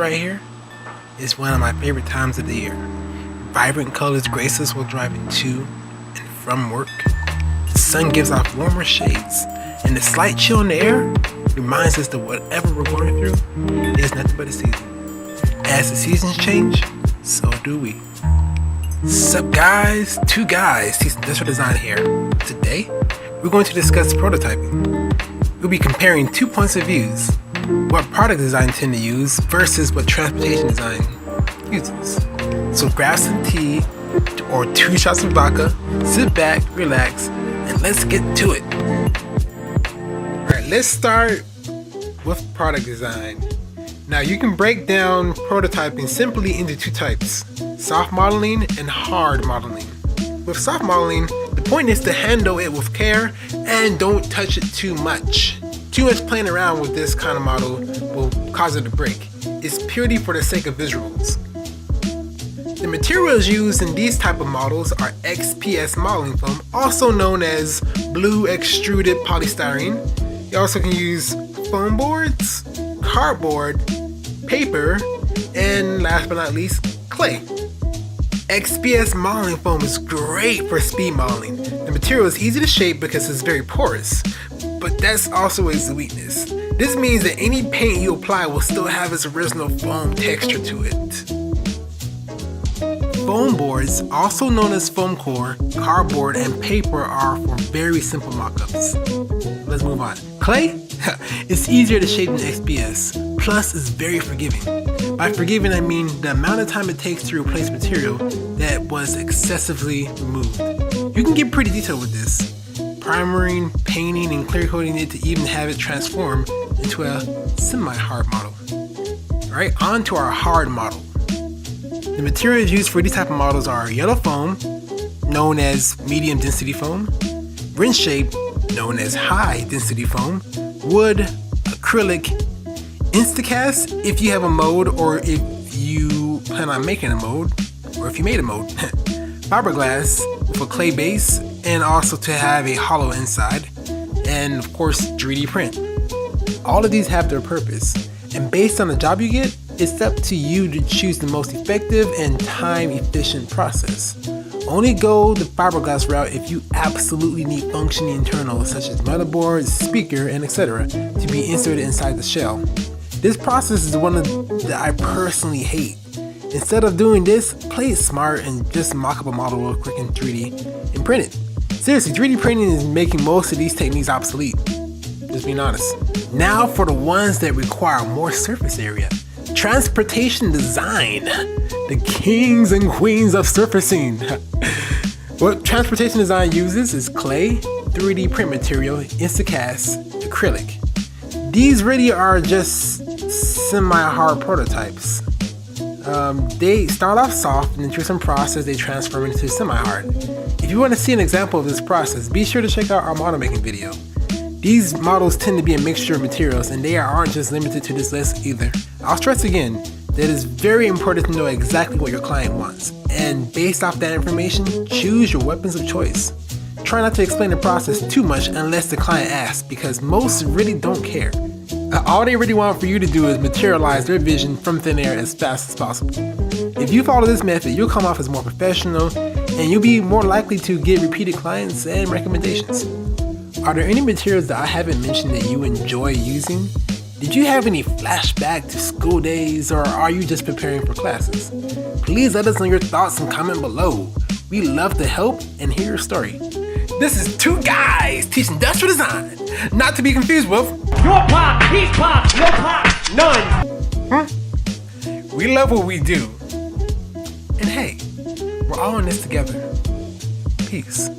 right here is one of my favorite times of the year. Vibrant colors grace us while driving to and from work. The sun gives off warmer shades, and the slight chill in the air reminds us that whatever we're going through is nothing but a season. As the seasons change, so do we. Sup guys, two guys, Teach Industrial Design here. Today, we're going to discuss prototyping. We'll be comparing 2 points of views. What product design tend to use versus what transportation design uses. So grab some tea or 2 shots of vodka, sit back, relax, and let's get to it. Alright, let's start with product design. Now you can break down prototyping simply into 2 types, soft modeling and hard modeling. With soft modeling, the point is to handle it with care and don't touch it too much. Too much playing around with this kind of model will cause it to break. It's purely for the sake of visuals. The materials used in these type of models are XPS modeling foam, also known as blue extruded polystyrene. You also can use foam boards, cardboard, paper, and last but not least, clay. XPS modeling foam is great for speed modeling. The material is easy to shape because it's very porous, but that's also its weakness. This means that any paint you apply will still have its original foam texture to it. Foam boards, also known as foam core, cardboard, and paper are for very simple mock-ups. Let's move on. Clay? It's easier to shape than XPS, plus it's very forgiving. By forgiving, I mean the amount of time it takes to replace material that was excessively removed. You can get pretty detailed with this, primering, painting, and clear coating it to even have it transform into a semi-hard model. Alright, on to our hard model. The materials used for these type of models are yellow foam, known as medium density foam, rinse shape, known as high density foam, wood, acrylic, Instacast if you have a mold or if you plan on making a mold, or if you made a mold, fiberglass with a clay base, and also to have a hollow inside, and of course 3D print. All of these have their purpose, and based on the job you get, it's up to you to choose the most effective and time efficient process. Only go the fiberglass route if you absolutely need functioning internals such as motherboard, speaker, and etc. to be inserted inside the shell. This process is one that I personally hate. Instead of doing this, play it smart and just mock up a model real quick in 3D and print it. Seriously, 3D printing is making most of these techniques obsolete. Just being honest. Now for the ones that require more surface area. Transportation design. The kings and queens of surfacing. What transportation design uses is clay, 3D print material, Instacast, acrylic. These really are just semi-hard prototypes. They start off soft and then through some process they transform into semi-hard. If you want to see an example of this process, be sure to check out our model making video. These models tend to be a mixture of materials and they aren't just limited to this list either. I'll stress again that it's very important to know exactly what your client wants, and based off that information, choose your weapons of choice. Try not to explain the process too much unless the client asks, because most really don't care. All they really want for you to do is materialize their vision from thin air as fast as possible. If you follow this method, you'll come off as more professional and you'll be more likely to get repeated clients and recommendations. Are there any materials that I haven't mentioned that you enjoy using? Did you have any flashback to school days, or are you just preparing for classes? Please let us know your thoughts and comment below. We love to help and hear your story. This is 2 guys teaching industrial design, not to be confused with your pop, he's pop, your pop, none. We love what we do. And hey, we're all in this together. Peace.